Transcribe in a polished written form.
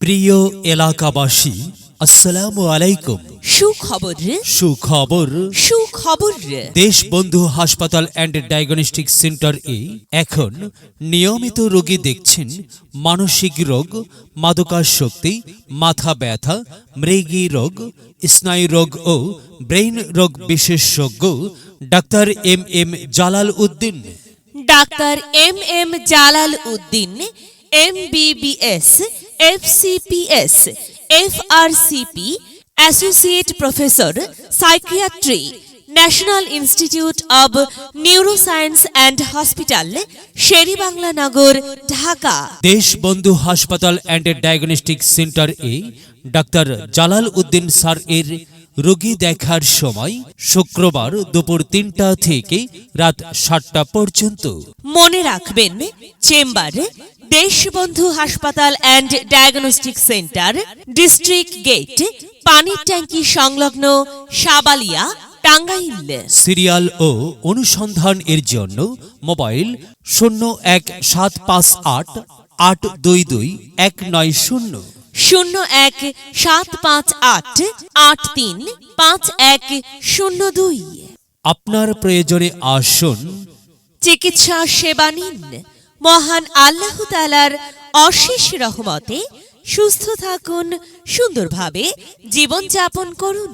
প্রিয় এলাকাবাসী, আসসালামু আলাইকুম। সুখবর দেশবন্ধু হাসপাতাল অ্যান্ড ডায়াগনস্টিক সেন্টার এখন নিয়মিত রোগী দেখছেন মানসিক রোগ, মাদকাসক্তি, মাথা ব্যথা, মৃগী রোগ, স্নায়ু রোগ ও ব্রেইন রোগ বিশেষজ্ঞ doctor M Jalal Uddin. Doctor M Jalal Uddin MBBS, FCPS, FRCP, associate professor, psychiatry, national institute of neuroscience and hospital, Sher-e-Bangla Nagar, Dhaka. Deshbandhu হাসপাতাল and diagnostic centre doctor Jalal Uddin sir এর রোগী দেখার সময় শুক্রবার দুপুর ৩টা থেকে রাত ৭টা পর্যন্ত। মনে রাখবেন, চেম্বার দেশবন্ধু হাসপাতাল and diagnostic centre, district gate, পানির ট্যাঙ্কি সংলগ্ন, সাবালিয়া, টাঙ্গাইল। সিরিয়াল ও অনুসন্ধান এর জন্য মোবাইল 01-758-822-190, 01-758-83-5102। আপনার প্রয়োজনে আসুন, চিকিৎসা সেবা নিন। মহান আল্লাহ তাআলার অশেষ রহমতে সুস্থ থাকুন, সুন্দরভাবে জীবনযাপন করুন।